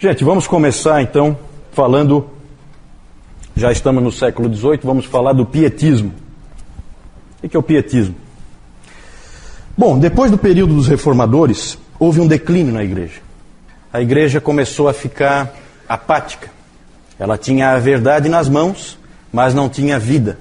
Gente, vamos começar então falando, já estamos no século XVIII, vamos falar do pietismo. O que é o pietismo? Bom, depois do período dos reformadores, houve um declínio na igreja. A igreja começou a ficar apática. Ela tinha a verdade nas mãos, mas não tinha vida.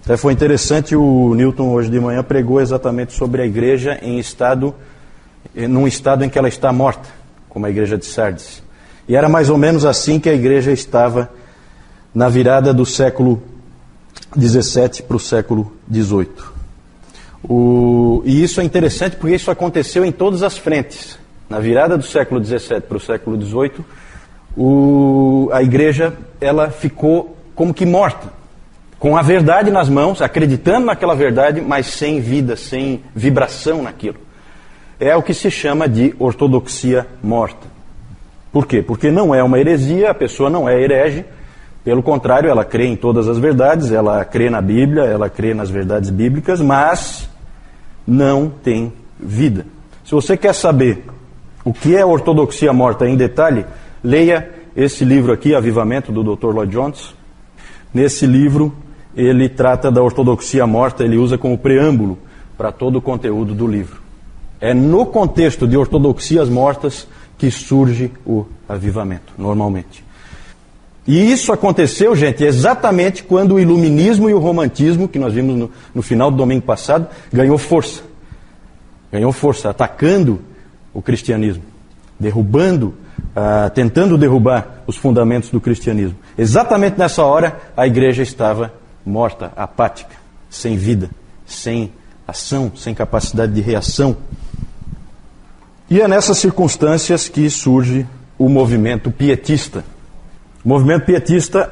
Até foi interessante, o Newton hoje de manhã pregou exatamente sobre a igreja num estado em que ela está morta, como a igreja de Sardes. E era mais ou menos assim que a igreja estava na virada do século XVII para o século XVIII. E isso é interessante porque isso aconteceu em todas as frentes. Na virada do século XVII para o século XVIII, a igreja ela ficou como que morta, com a verdade nas mãos, acreditando naquela verdade, mas sem vida, sem vibração naquilo. É o que se chama de ortodoxia morta. Por quê? Porque não é uma heresia, a pessoa não é herege. Pelo contrário, ela crê em todas as verdades, ela crê na Bíblia, ela crê nas verdades bíblicas, mas não tem vida. Se você quer saber o que é ortodoxia morta em detalhe, leia esse livro aqui, Avivamento, do Dr. Lloyd Jones. Nesse livro, ele trata da ortodoxia morta, ele usa como preâmbulo para todo o conteúdo do livro. É no contexto de ortodoxias mortas que surge o avivamento, normalmente. E isso aconteceu, gente, exatamente quando o iluminismo e o romantismo, que nós vimos no final do domingo passado, ganhou força. Ganhou força, atacando o cristianismo, tentando derrubar os fundamentos do cristianismo. Exatamente nessa hora, a igreja estava morta, apática, sem vida, sem ação, sem capacidade de reação. E é nessas circunstâncias que surge o movimento pietista. O movimento pietista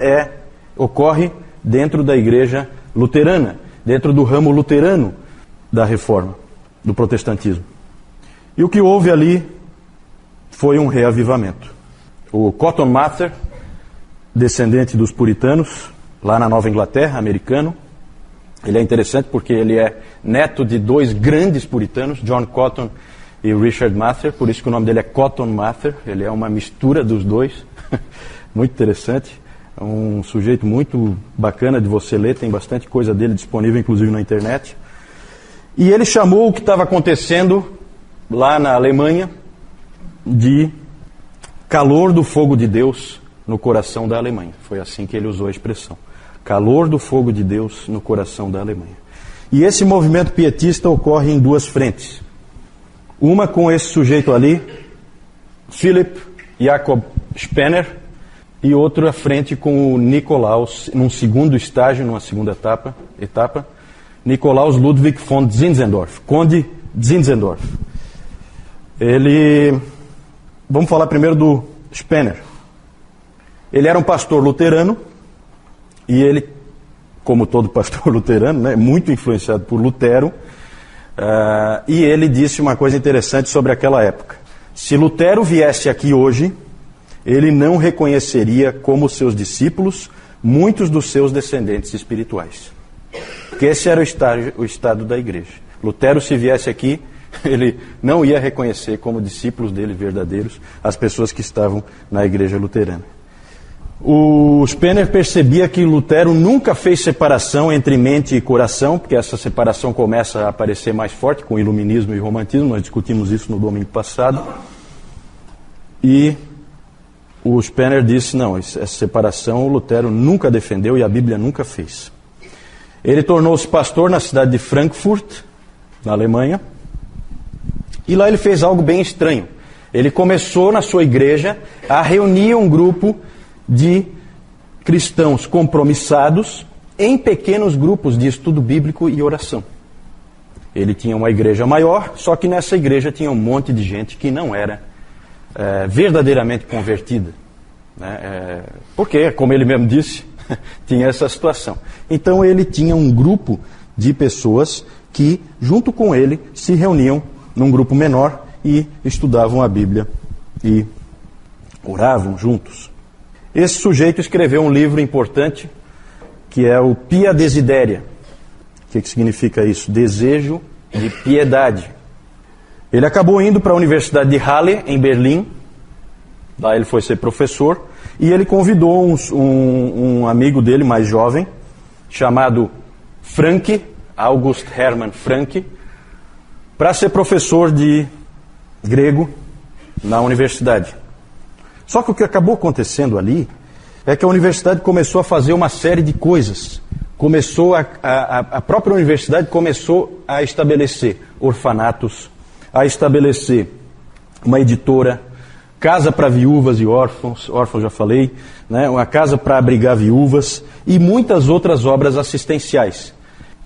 ocorre dentro da igreja luterana, dentro do ramo luterano da reforma, do protestantismo. E o que houve ali foi um reavivamento. O Cotton Mather, descendente dos puritanos, lá na Nova Inglaterra, americano, ele é interessante porque ele é neto de dois grandes puritanos, John Cotton e Richard Mather, por isso que o nome dele é Cotton Mather, ele é uma mistura dos dois, muito interessante, é um sujeito muito bacana de você ler, tem bastante coisa dele disponível, inclusive na internet. E ele chamou o que estava acontecendo lá na Alemanha de calor do fogo de Deus no coração da Alemanha. Foi assim que ele usou a expressão. Calor do fogo de Deus no coração da Alemanha. E esse movimento pietista ocorre em duas frentes. Uma com esse sujeito ali, Philipp Jakob Spener, e outra frente com o Nikolaus, num segundo estágio, numa segunda etapa, Nikolaus Ludwig von Zinzendorf, Conde Zinzendorf. Vamos falar primeiro do Spener. Ele era um pastor luterano, e ele, como todo pastor luterano, muito influenciado por Lutero, e ele disse uma coisa interessante sobre aquela época. Se Lutero viesse aqui hoje, ele não reconheceria como seus discípulos muitos dos seus descendentes espirituais. Porque esse era o estado da igreja. Lutero, se viesse aqui, ele não ia reconhecer como discípulos dele verdadeiros as pessoas que estavam na igreja luterana. O Spener percebia que Lutero nunca fez separação entre mente e coração, porque essa separação começa a aparecer mais forte com o iluminismo e o romantismo, nós discutimos isso no domingo passado. E o Spener disse, não, essa separação o Lutero nunca defendeu e a Bíblia nunca fez. Ele tornou-se pastor na cidade de Frankfurt, na Alemanha, e lá ele fez algo bem estranho. Ele começou na sua igreja a reunir um grupo de cristãos compromissados em pequenos grupos de estudo bíblico e oração. Ele tinha uma igreja maior, só que nessa igreja tinha um monte de gente que não era verdadeiramente convertida. Porque, como ele mesmo disse, tinha essa situação. Então ele tinha um grupo de pessoas que, junto com ele, se reuniam num grupo menor e estudavam a Bíblia e oravam juntos. Esse sujeito escreveu um livro importante, que é o Pia Desideria. O que significa isso? Desejo de piedade. Ele acabou indo para a Universidade de Halle, em Berlim, Lá ele foi ser professor e ele convidou um amigo dele mais jovem, chamado Frank, August Hermann Frank, para ser professor de grego na universidade. Só que o que acabou acontecendo ali é que a universidade começou a fazer uma série de coisas. A própria universidade começou a estabelecer orfanatos, a estabelecer uma editora, casa para viúvas e órfãos já falei, né? Uma casa para abrigar viúvas e muitas outras obras assistenciais.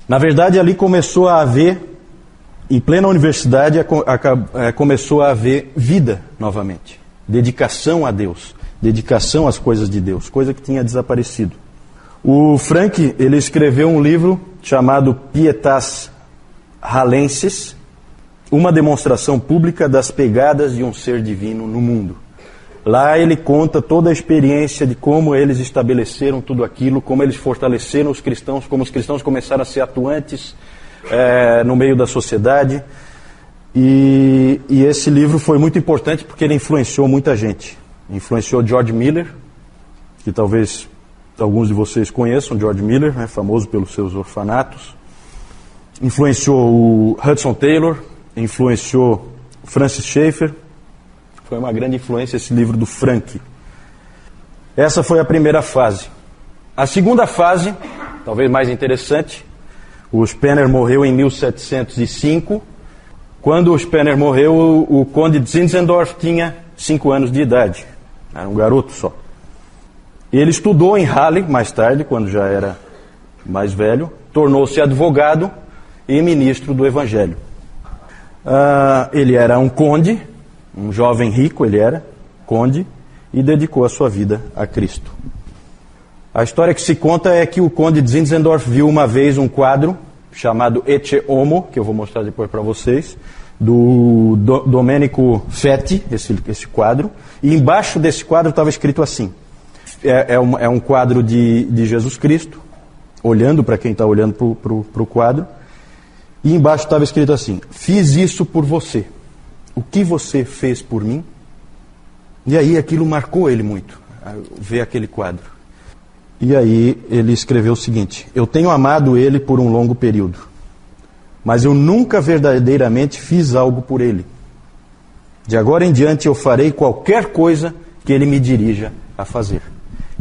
Na verdade, ali começou a haver, em plena universidade, começou a haver vida novamente. Dedicação a Deus, dedicação às coisas de Deus, coisa que tinha desaparecido. O Frank, ele escreveu um livro chamado Pietas Hallenses, uma demonstração pública das pegadas de um ser divino no mundo. Lá ele conta toda a experiência de como eles estabeleceram tudo aquilo, como eles fortaleceram os cristãos, como os cristãos começaram a ser atuantes no meio da sociedade. E esse livro foi muito importante porque ele influenciou muita gente. Influenciou George Miller, que talvez alguns de vocês conheçam, George Miller, né, famoso pelos seus orfanatos. Influenciou o Hudson Taylor, influenciou Francis Schaeffer. Foi uma grande influência esse livro do Frank. Essa foi a primeira fase. A segunda fase, talvez mais interessante, o Spener morreu em 1705. Quando o Spener morreu, o conde de Zinzendorf tinha 5 anos de idade. Era um garoto só. Ele estudou em Halle mais tarde, quando já era mais velho, tornou-se advogado e ministro do Evangelho. Ele era um conde, um jovem rico, ele era conde, e dedicou a sua vida a Cristo. A história que se conta é que o conde de Zinzendorf viu uma vez um quadro chamado Ecce Homo, que eu vou mostrar depois para vocês, do Domenico Fetti, esse quadro, e embaixo desse quadro estava escrito assim, é um quadro de Jesus Cristo, olhando para quem está olhando para o quadro, e embaixo estava escrito assim: fiz isso por você, o que você fez por mim? E aí aquilo marcou ele muito, ver aquele quadro. E aí ele escreveu o seguinte: eu tenho amado ele por um longo período, mas eu nunca verdadeiramente fiz algo por ele. De agora em diante eu farei qualquer coisa que ele me dirija a fazer.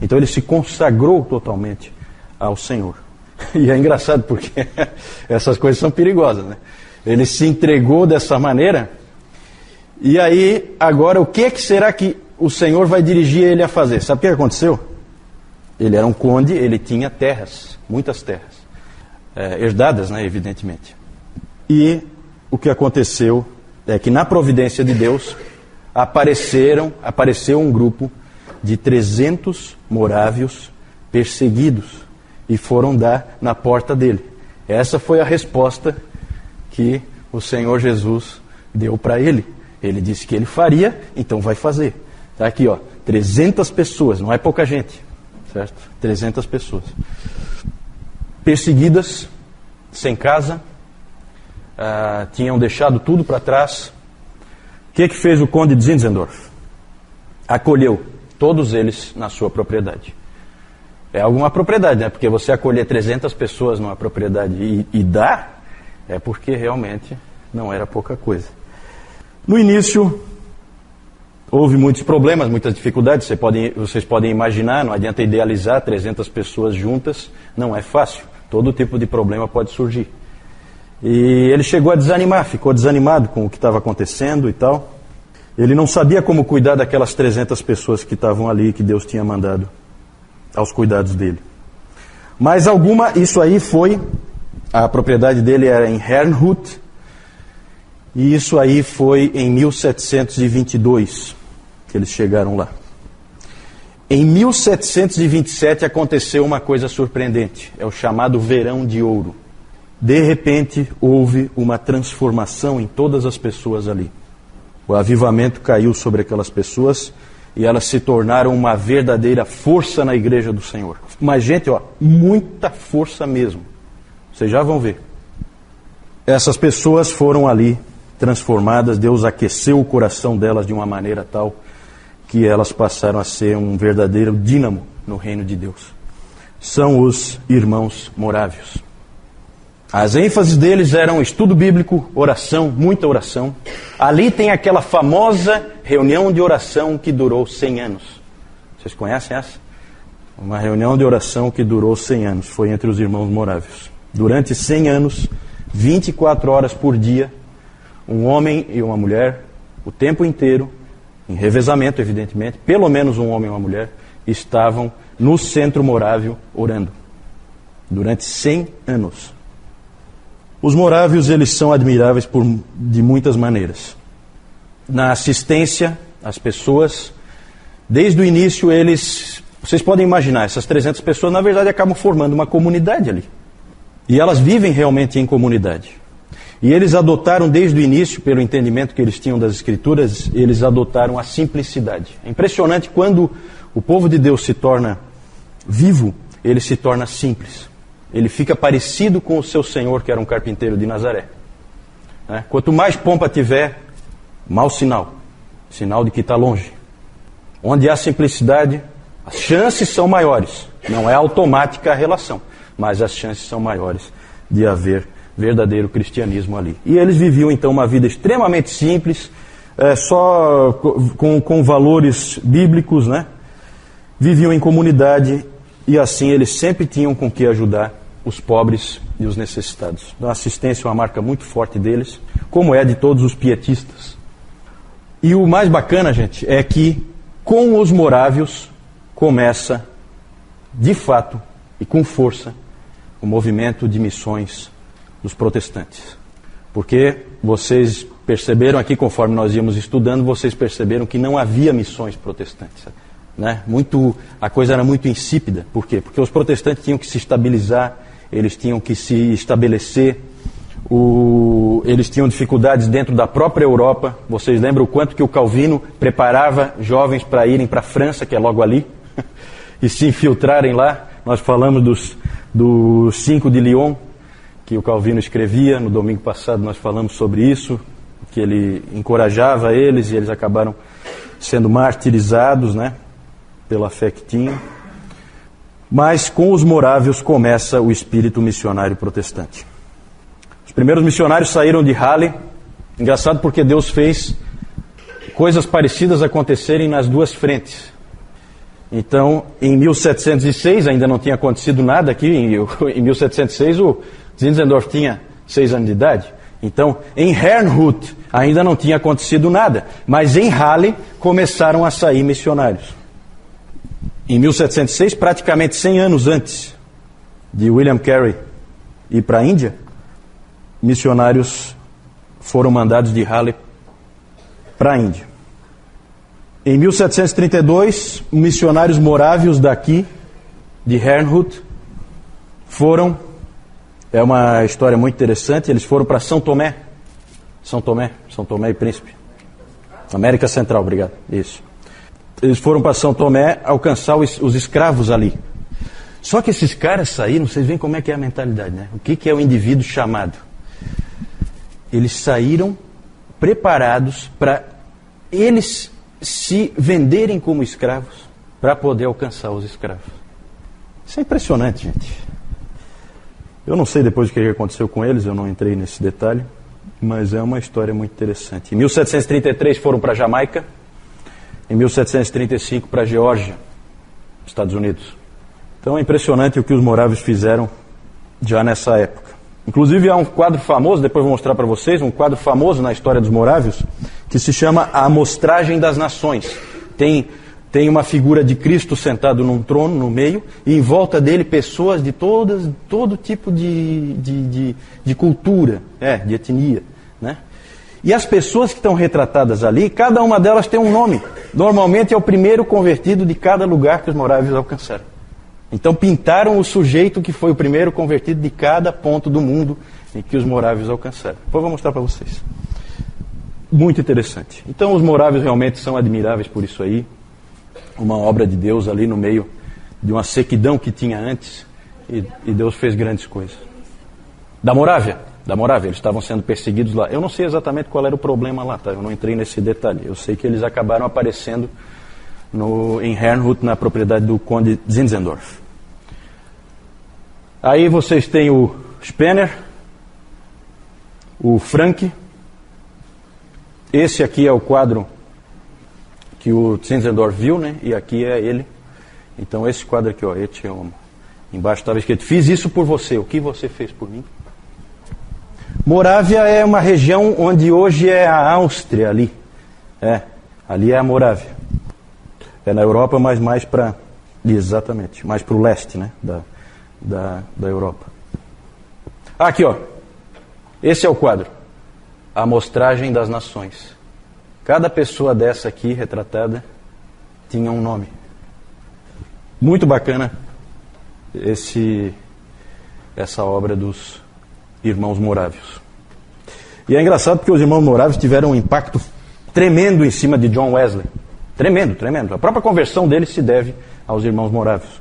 Então ele se consagrou totalmente ao Senhor. E é engraçado porque essas coisas são perigosas, né? Ele se entregou dessa maneira. E aí, agora, o que será que o Senhor vai dirigir ele a fazer? Sabe o que aconteceu? Ele era um conde, ele tinha terras, muitas terras, herdadas, né, evidentemente. E o que aconteceu é que na providência de Deus apareceu um grupo de 300 morávios perseguidos e foram dar na porta dele. Essa foi a resposta que o Senhor Jesus deu para ele. Ele disse que ele faria, então vai fazer. Está aqui, 300 pessoas, não é pouca gente, certo? 300 pessoas. Perseguidas, sem casa, tinham deixado tudo para trás. O que fez o conde de Zinzendorf? Acolheu todos eles na sua propriedade. É alguma propriedade, né? Porque você acolher 300 pessoas numa propriedade e dar, é porque realmente não era pouca coisa. No início, houve muitos problemas, muitas dificuldades. Vocês podem imaginar, não adianta idealizar 300 pessoas juntas, não é fácil. Todo tipo de problema pode surgir. E ele chegou a desanimar, ficou desanimado com o que estava acontecendo e tal. Ele não sabia como cuidar daquelas 300 pessoas que estavam ali, que Deus tinha mandado aos cuidados dele. Mas isso aí foi, a propriedade dele era em Herrnhut, e isso aí foi em 1722 que eles chegaram lá. Em 1727 aconteceu uma coisa surpreendente, é o chamado Verão de Ouro. De repente houve uma transformação em todas as pessoas ali. O avivamento caiu sobre aquelas pessoas e elas se tornaram uma verdadeira força na igreja do Senhor. Mas gente, muita força mesmo. Vocês já vão ver. Essas pessoas foram ali transformadas, Deus aqueceu o coração delas de uma maneira tal que elas passaram a ser um verdadeiro dínamo no reino de Deus. São os irmãos morávios. As ênfases deles eram estudo bíblico, oração, muita oração. Ali tem aquela famosa reunião de oração que durou 100 anos. Vocês conhecem essa? Uma reunião de oração que durou 100 anos. Foi entre os irmãos morávios. Durante 100 anos, 24 horas por dia, um homem e uma mulher, o tempo inteiro, em revezamento, evidentemente, pelo menos um homem e uma mulher, estavam no centro morávio orando. Durante 100 anos. Os morávios, eles são admiráveis de muitas maneiras. Na assistência às pessoas, desde o início vocês podem imaginar, essas 300 pessoas na verdade acabam formando uma comunidade ali. E elas vivem realmente em comunidade. E eles adotaram desde o início, pelo entendimento que eles tinham das Escrituras, eles adotaram a simplicidade. É impressionante quando o povo de Deus se torna vivo, ele se torna simples. Ele fica parecido com o seu Senhor, que era um carpinteiro de Nazaré. Quanto mais pompa tiver, mau sinal. Sinal de que está longe. Onde há simplicidade, as chances são maiores. Não é automática a relação, mas as chances são maiores de haver verdadeiro cristianismo ali. E eles viviam então uma vida extremamente simples, só com valores bíblicos, né? Viviam em comunidade e assim eles sempre tinham com que ajudar os pobres e os necessitados. Então, a assistência é uma marca muito forte deles, como é de todos os pietistas. E o mais bacana, gente, é que com os morávios começa, de fato e com força, o movimento de missões dos protestantes. Porque vocês perceberam aqui, conforme nós íamos estudando, vocês perceberam que não havia missões protestantes. A coisa era muito insípida. Por quê? Porque os protestantes tinham que se estabilizar, eles tinham que se estabelecer, eles tinham dificuldades dentro da própria Europa. Vocês lembram o quanto que o Calvino preparava jovens para irem para a França, que é logo ali, e se infiltrarem lá. Nós falamos dos 5 de Lyon, que o Calvino escrevia. No domingo passado nós falamos sobre isso, que ele encorajava eles e eles acabaram sendo martirizados, né, pela fé que tinham. Mas com os morávios começa o espírito missionário protestante. Os primeiros missionários saíram de Halle. Engraçado porque Deus fez coisas parecidas acontecerem nas duas frentes. Então, em 1706, ainda não tinha acontecido nada aqui. Em 1706, o Zinzendorf tinha 6 anos de idade. Então, em Herrnhut, ainda não tinha acontecido nada. Mas em Halle, começaram a sair missionários. Em 1706, praticamente 100 anos antes de William Carey ir para a Índia, missionários foram mandados de Halle para a Índia. Em 1732, missionários morávios daqui, de Herrnhut, foram, é uma história muito interessante, eles foram para São Tomé e Príncipe. América Central, obrigado, isso. Eles foram para São Tomé alcançar os escravos ali. Só que esses caras saíram, vocês veem como é que é a mentalidade, né? O que é o indivíduo chamado? Eles saíram preparados para eles se venderem como escravos para poder alcançar os escravos. Isso é impressionante, gente. Eu não sei depois o que aconteceu com eles, eu não entrei nesse detalhe, mas é uma história muito interessante. Em 1733 foram para a Jamaica. Em 1735 para a Geórgia, Estados Unidos. Então é impressionante o que os morávios fizeram já nessa época. Inclusive há um quadro famoso, depois vou mostrar para vocês, um quadro famoso na história dos morávios, que se chama A Amostragem das Nações. Tem uma figura de Cristo sentado num trono no meio, e em volta dele pessoas de todo tipo de cultura, de etnia, né? E as pessoas que estão retratadas ali, cada uma delas tem um nome. Normalmente é o primeiro convertido de cada lugar que os morávios alcançaram. Então pintaram o sujeito que foi o primeiro convertido de cada ponto do mundo em que os morávios alcançaram. Depois eu vou mostrar para vocês. Muito interessante. Então os morávios realmente são admiráveis por isso aí. Uma obra de Deus ali no meio de uma sequidão que tinha antes. E Deus fez grandes coisas. Da Morávia, eles estavam sendo perseguidos lá. Eu não sei exatamente qual era o problema lá, tá? Eu não entrei nesse detalhe. Eu sei que eles acabaram aparecendo em Herrnhut, na propriedade do Conde Zinzendorf. Aí vocês têm o Spener, o Frank. Esse aqui é o quadro que o Zinzendorf viu, né? E aqui é ele. Então esse quadro aqui, ó, este é embaixo estava escrito: fiz isso por você, o que você fez por mim? Morávia é uma região onde hoje é a Áustria ali. Ali é a Morávia. É na Europa, mas mais para... Exatamente, mais para o leste, né? Da Europa. Aqui, ó. Esse é o quadro. A Amostragem das Nações. Cada pessoa dessa aqui, retratada, tinha um nome. Muito bacana essa obra dos irmãos morávios. E é engraçado porque os irmãos morávios tiveram um impacto tremendo em cima de John Wesley. Tremendo, tremendo. A própria conversão dele se deve aos irmãos morávios.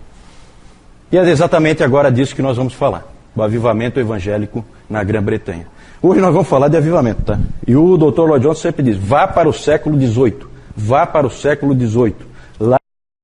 E é exatamente agora disso que nós vamos falar. O avivamento evangélico na Grã-Bretanha. Hoje nós vamos falar de avivamento, tá? E o Dr. Lloyd Jones sempre diz: vá para o século XVIII. Vá para o século XVIII.